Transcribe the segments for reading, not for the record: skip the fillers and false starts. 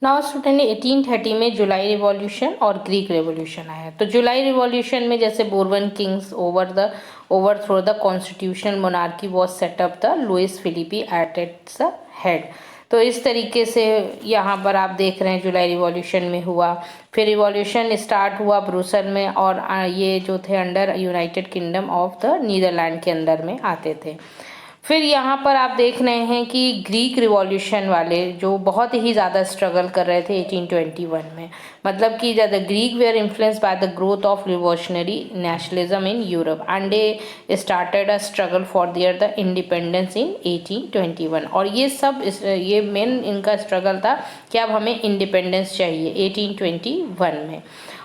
Now student 1830 में जुलाई revolution और ग्रीक रिवॉल्यूशन आया। तो जुलाई रिवॉल्यूशन में जैसे Bourbon kings overthrow the constitutional monarchy was set up the Louis Philippe at its head. तो इस तरीके से यहाँ पर आप देख रहे हैं जुलाई रिवॉल्यूशन में हुआ। फिर रिवॉल्यूशन स्टार्ट हुआ ब्रुसल में, और ये जो थे under United Kingdom of the Netherland के अंदर में आते थे। फिर यहाँ पर आप देख रहे हैं कि ग्रीक रिवॉल्यूशन वाले जो बहुत ही ज़्यादा स्ट्रगल कर रहे थे 1821 में, मतलब कि ज़्यादा Greek were influence by the growth of revolutionary nationalism in Europe and they started a struggle for their the independence in 1821। और ये मेन इनका स्ट्रगल था कि अब हमें इंडिपेंडेंस चाहिए 1821 में।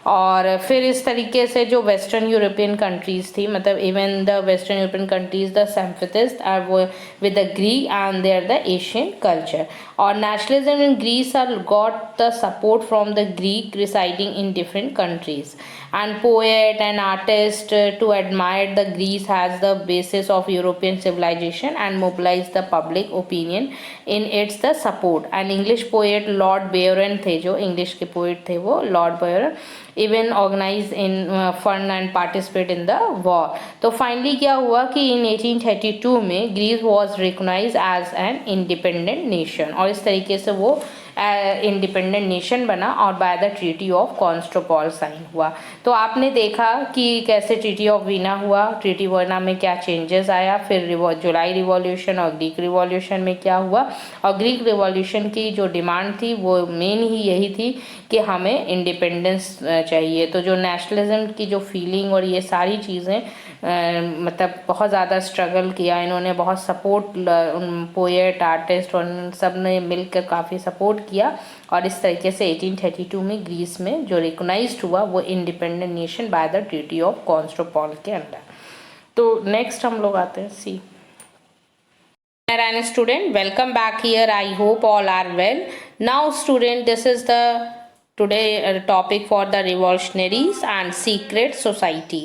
और फिर इस तरीके से जो वेस्टर्न यूरोपियन कंट्रीज़ थी, मतलब even the western European countries the sympathists are with the Greek and they are the Asian culture. Or nationalism in Greece got the support from the Greek residing in different countries, and poet and artist to admire the Greece as the basis of European civilization and mobilize the public opinion in its the support. And English poet Lord Byron थे, जो English के poet थे वो Lord Byron, even organize in fund and participate in the war. तो finally क्या हुआ कि in 1832 में Greece was recognise as an independent nation, और इस तरीके से वो इंडिपेंडेंट नेशन बना और by the treaty of Constantinople sign हुआ। तो आपने देखा कि कैसे ट्रीटी ऑफ वीना हुआ, ट्रीटी वीना में क्या चेंजेस आया, फिर जुलाई रिवॉल्यूशन और ग्रीक रिवॉल्यूशन में क्या हुआ। और ग्रीक रिवॉल्यूशन की जो डिमांड थी वो मेन ही यही थी कि हमें इंडिपेंडेंस चाहिए। तो जो नेशनलिज्म की जो फीलिंग और ये सारी चीज़ें मतलब बहुत ज़्यादा स्ट्रगल किया इन्होंने, बहुत सपोर्ट उन पोएट आर्टिस्ट और उन सब ने मिलकर काफ़ी सपोर्ट किया, और इस तरीके से 1832 में ग्रीस में जो रिकॉग्नाइज्ड हुआ वो independent nation by the treaty of Constantinople के अंडर। तो नेक्स्ट हम लोग आते हैं सी। Student, welcome back here. I hope all are well. Now student, this is the today topic for the revolutionaries and secret society.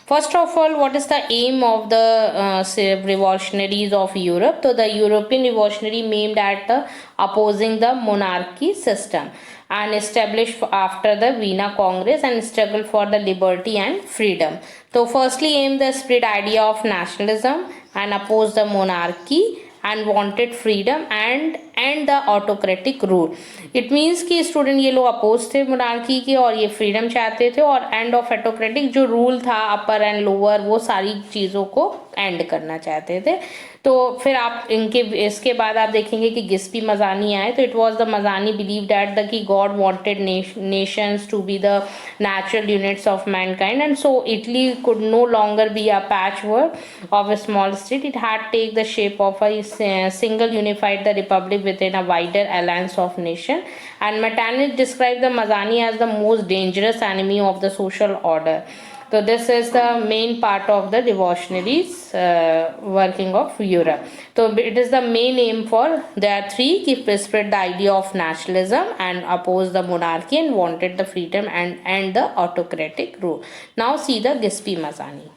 First of all, what is the aim of the revolutionaries of Europe? So the European revolutionary aimed at opposing the monarchy system and established after the Vienna Congress and struggle for the liberty and freedom. So firstly aim the spread idea of nationalism and oppose the monarchy and wanted freedom and the autocratic rule. It means कि student ये लोग oppose थे monarchy के और ये freedom चाहते थे, और एंड ऑफ ऑटोक्रेटिक जो रूल था अपर एंड लोअर वो सारी चीज़ों को एंड करना चाहते थे। तो फिर आप इसके बाद आप देखेंगे कि गिस्पी मजानी आए। तो it was the Mazzini believe that the कि God wanted nations to be the natural units of mankind, and so Italy could no longer be a patchwork of a small state. It had take the shape of a single unified the republic within a wider alliance of nation. And Metternich described the Mazzani as the most dangerous enemy of the social order. So this is the main part of the revolutionaries working of Europe. So it is the main aim for there are three: keep spread the idea of nationalism and oppose the monarchy and wanted the freedom and the autocratic rule. Now see the Giuseppe Mazzani.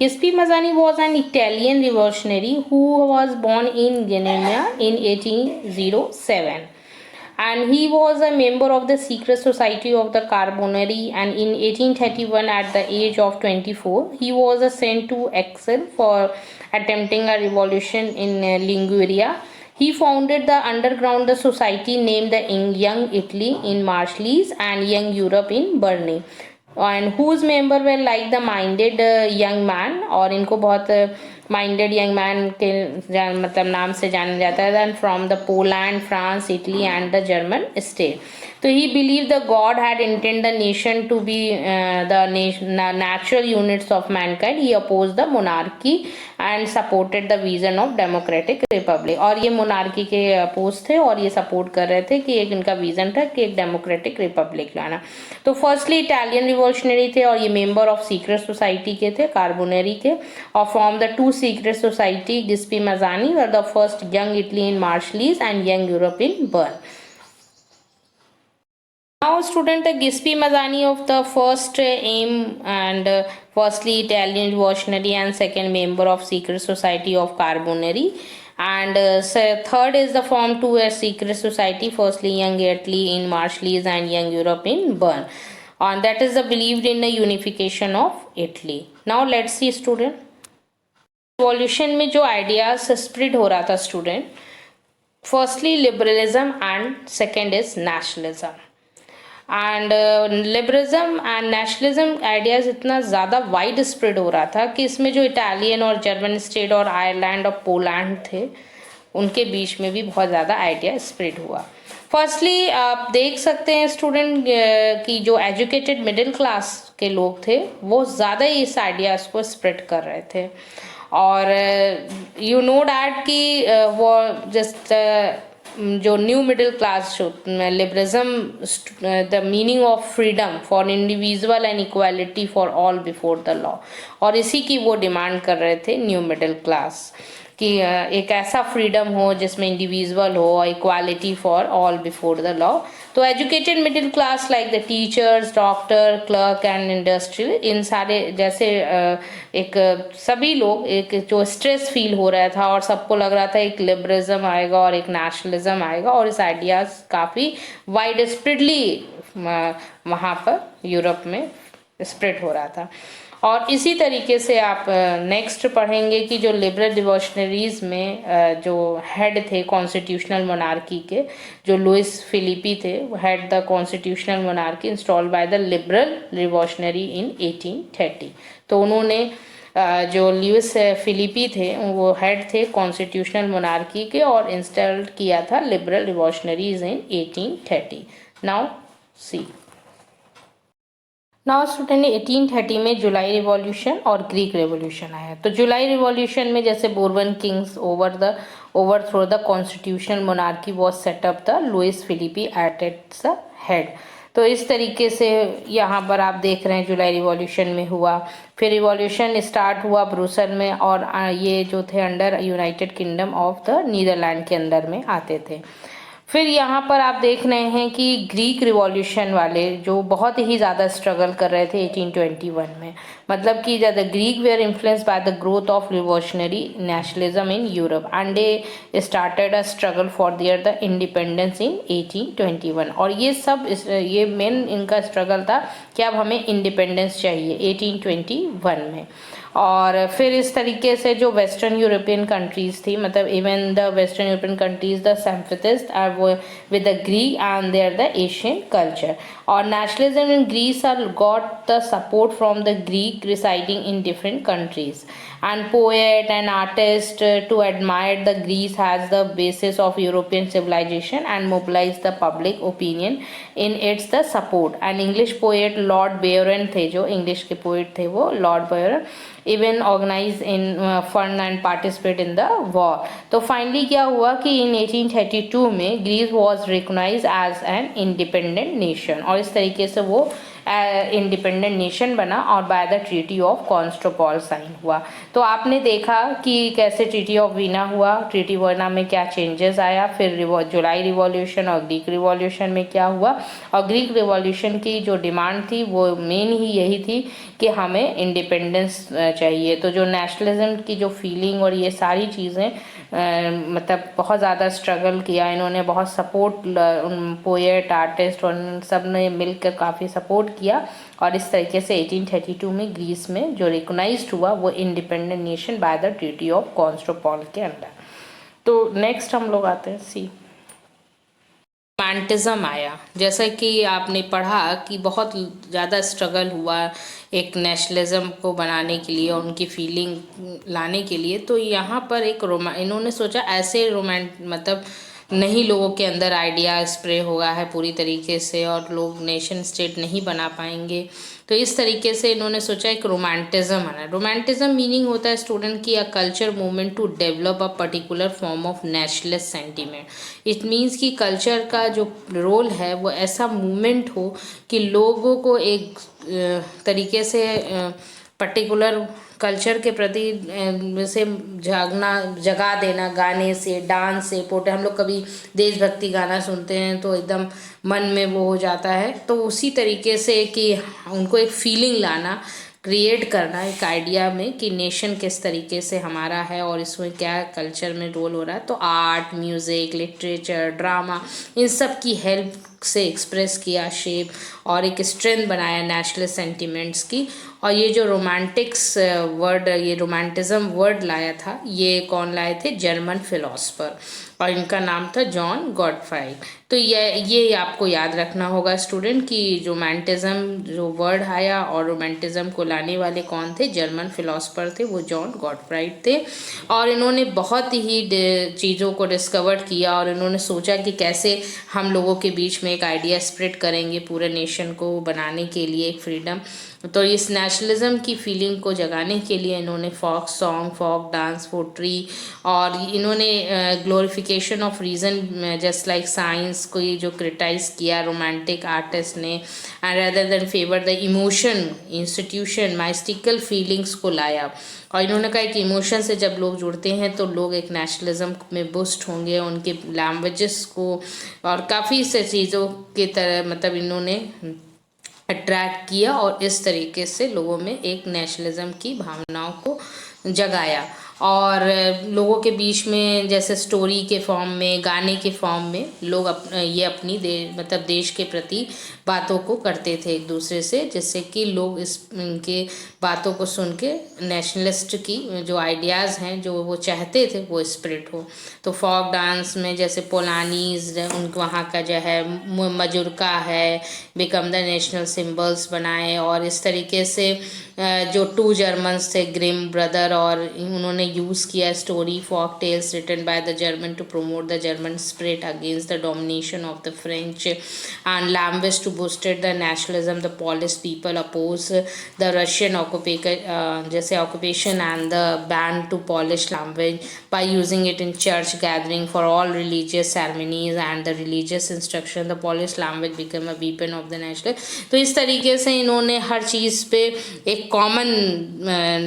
Giuseppe Mazzani was an Italian revolutionary who was born in Genoa in 1807. And he was a member of the secret society of the Carbonari, and in 1831 at the age of 24 he was sent to exile for attempting a revolution in Liguria. He founded the underground society named the Young Italy in Marseilles and Young Europe in Berne, and whose member were like the minded young man, और इनको बहुत minded young man के मतलब नाम से जाना जाता है, and from the Poland, France, Italy and the German state. तो he believe the God had intend the nation to be the natural units of mankind. He oppose the monarchy and supported the vision of democratic republic. और ये monarchy के oppose थे और ये support कर रहे थे कि एक इनका विजन था कि एक डेमोक्रेटिक रिपब्लिक लाना. तो फर्स्टली इटालियन रिवॉल्यूशनरी थे और ये मेंबर ऑफ सीक्रेट सोसाइटी के थे, कार्बोनरी के, और from the two secret society Giuseppe Mazzani were the first Young Italy in Marseilles and Young Europe in Bern. Now student, the Giuseppe Mazzani of the first aim and firstly Italian revolutionary and second member of secret society of Carbonari, And third is the form two a secret society, firstly young Italy in Marshallese and young Europe in Bern, and that is the believed in the unification of Italy. Now let's see student, revolution में जो ideas spread हो रहा था student, firstly liberalism and second is nationalism. And liberalism and nationalism ideas इतना ज़्यादा wide spread हो रहा था कि इसमें जो इटालियन और जर्मन स्टेट और आयरलैंड और पोलैंड थे उनके बीच में भी बहुत ज़्यादा आइडिया स्प्रेड हुआ. फर्स्टली आप देख सकते हैं स्टूडेंट कि जो एजुकेटेड मिडिल क्लास के लोग थे वो ज़्यादा ही इस आइडियाज़ को स्प्रेड कर रहे थे. और यू नो डैट कि वो जस्ट जो न्यू मिडिल क्लास जो liberalism the meaning of freedom for individual and equality for all before the law, और इसी की वो डिमांड कर रहे थे न्यू मिडिल क्लास कि एक ऐसा फ्रीडम हो जिसमें इंडिविजुअल हो, equality for all before the law. तो educated middle class like the teachers, doctor, clerk and industrial, इन सारे जैसे एक सभी लोग एक जो स्ट्रेस फील हो रहा था और सबको लग रहा था एक लिबरलिज्म आएगा और एक नेशनलिज्म आएगा, और इस आइडियाज़ काफ़ी वाइड स्प्रेडली वहाँ पर यूरोप में स्प्रेड हो रहा था. और इसी तरीके से आप नेक्स्ट पढ़ेंगे कि जो लिबरल रिवॉल्यूशनरीज में जो हेड थे कॉन्स्टिट्यूशनल मोनार्की के, जो लुइस फिलिपी थे, head the constitutional monarchy installed by the liberal revolutionary in 1830. तो उन्होंने जो लुइस फिलिपी थे वो हेड थे कॉन्स्टिट्यूशनल मोनार्की के और इंस्टॉल किया था liberal revolutionaries in 1830. Now see, now student 1830 में जुलाई रिवॉल्यूशन और ग्रीक रेवोल्यूशन आया. तो जुलाई रिवॉल्यूशन में जैसे Bourbon kings overthrow the constitutional monarchy was set up the Louis Philippe at its head. तो इस तरीके से यहाँ पर आप देख रहे हैं जुलाई रिवॉल्यूशन में हुआ. फिर रिवॉल्यूशन स्टार्ट हुआ ब्रुसल में, और ये जो थे under United Kingdom of the Netherland के अंदर में आते थे. फिर यहाँ पर आप देख रहे हैं कि ग्रीक रिवॉल्यूशन वाले जो बहुत ही ज़्यादा स्ट्रगल कर रहे थे 1821 में, मतलब कि the Greek were influenced by the growth of revolutionary nationalism in Europe and they started a struggle for their the independence in 1821. और ये सब ये मेन इनका स्ट्रगल था कि अब हमें इंडिपेंडेंस चाहिए 1821 में. और फिर इस तरीके से जो वेस्टर्न यूरोपियन कंट्रीज़ थी, मतलब even the western European countries the sympathist are with the Greek and they are the Asian culture. Or nationalism in Greece are got the support from the Greek residing in different countries, and poet and artist to admire the Greece has the basis of European civilization and mobilize the public opinion in its the support. And English poet Lord Byron थे, जो English के poet थे वो Lord Byron, even organize in fund and participate in the war. तो finally क्या हुआ कि in 1832 में Greece was recognise as an independent nation, और इस तरीके से वो इंडिपेंडेंट नेशन बना और by the treaty of Constantinople sign हुआ. तो आपने देखा कि कैसे ट्रीटी ऑफ वीना हुआ, ट्रीटी वीना में क्या चेंजेस आया, फिर जुलाई रिवॉल्यूशन और ग्रीक रिवॉल्यूशन में क्या हुआ. और ग्रीक रिवॉल्यूशन की जो डिमांड थी वो मेन ही यही थी कि हमें इंडिपेंडेंस चाहिए. तो जो नेशनलिज्म की जो फीलिंग और ये सारी चीज़ें मतलब बहुत ज़्यादा स्ट्रगल किया इन्होंने, बहुत सपोर्ट पोएट आर्टिस्ट और सब ने मिलकर काफ़ी सपोर्ट किया, और इस तरीके से 1832 में ग्रीस में जो रिकॉग्नाइज्ड हुआ वो independent nation by the treaty of Constantinople के अंडर. तो नेक्स्ट हम लोग आते हैं सी, रोमांटिज़म आया. जैसा कि आपने पढ़ा कि बहुत ज़्यादा स्ट्रगल हुआ एक नेशनलिज्म को बनाने के लिए और उनकी फीलिंग लाने के लिए. तो यहाँ पर एक इन्होंने सोचा ऐसे मतलब नहीं लोगों के अंदर आइडिया स्प्रे हुआ है पूरी तरीके से और लोग नेशन स्टेट नहीं बना पाएंगे. तो इस तरीके से इन्होंने सोचा एक रोमांटिज़म आना. रोमांटिज़म मीनिंग होता है स्टूडेंट की a culture movement to develop a particular form of nationalist sentiment. It means कि कल्चर का जो रोल है वो ऐसा मूवमेंट हो कि लोगों को एक तरीके से पर्टिकुलर कल्चर के प्रति जैसे जगा देना, गाने से, डांस से, हम लोग कभी देशभक्ति गाना सुनते हैं तो एकदम मन में वो हो जाता है. तो उसी तरीके से कि उनको एक फीलिंग लाना क्रिएट करना एक आइडिया में कि नेशन किस तरीके से हमारा है और इसमें क्या कल्चर में रोल हो रहा है। तो आर्ट, म्यूज़िक, लिटरेचर, ड्रामा, इन सब की हेल्प से एक्सप्रेस किया शेप और एक स्ट्रेंथ बनाया नेशनल सेंटिमेंट्स की। और ये जो रोमांटिक्स वर्ड, ये रोमांटिज्म वर्ड लाया था, ये कौन लाए थे? जर्मन फिलोसफर, और इनका नाम था जॉन गॉडफ्राई। तो ये आपको याद रखना होगा स्टूडेंट कि रोमांटिज्म जो वर्ड आया और रोमांटिज्म को लाने वाले कौन थे? जर्मन फिलोसफर थे, वो जॉन गॉडफ्राई थे। और इन्होंने बहुत ही चीज़ों को डिस्कवर किया और इन्होंने सोचा कि कैसे हम लोगों के बीच में एक आइडिया स्प्रेड करेंगे पूरे नेशन को बनाने के लिए एक फ्रीडम। तो इस नेशनलिज्म की फीलिंग को जगाने के लिए इन्होंने folk song, folk dance, poetry, और इन्होंने glorification of reason just like science को ये जो क्रिटिसाइज किया रोमांटिक आर्टिस्ट ने, and rather than favour the emotion institution mystical feelings को लाया। और इन्होंने कहा कि इमोशन से जब लोग जुड़ते हैं तो लोग एक नेशनलिज्म में बूस्ट होंगे, उनके लैंग्वेजेस को और काफ़ी से चीज़ों के तरह मतलब इन्होंने अट्रैक्ट किया और इस तरीके से लोगों में एक नेशनलिज्म की भावनाओं को जगाया। और लोगों के बीच में जैसे स्टोरी के फॉर्म में, गाने के फॉर्म में लोग ये अपनी मतलब देश के प्रति बातों को करते थे एक दूसरे से, जिससे कि लोग इनके बातों को सुन के नेशनलिस्ट की जो आइडियाज़ हैं जो वो चाहते थे वो स्प्रेड हो। तो फोक डांस में जैसे पोलानीज, उनके वहाँ का जो है मजूरका है, बिकम द नेशनल सिंबल्स बनाए। और इस तरीके से जो 2 जर्मन्स थे, ग्रिम ब्रदर, और उन्होंने यूज़ किया story folk tales written by the German to promote the German spirit against the domination of the French, and language to boosted the nationalism, the Polish people oppose the Russian occupation and the ban to Polish language by using it in church gathering for all religious ceremonies and the religious instruction. The Polish language became a weapon of the national. तो इस तरीके से इन्होंने हर चीज़ पे एक common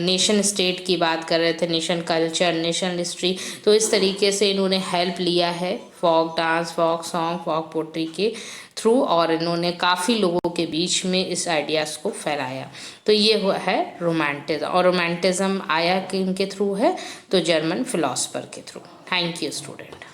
nation state की बात कर रहे थे, नेशन कल्चर, नेशन हिस्ट्री। तो इस तरीके से इन्होंने हेल्प लिया है फोक डांस, फोक सॉन्ग, फोक पोट्री के थ्रू, और इन्होंने काफ़ी लोगों के बीच में इस आइडियाज़ को फैलाया। तो ये है रोमांटिज्म, और रोमांटिज्म आया किनके थ्रू है? तो जर्मन फिलोसफर के थ्रू। Thank you student.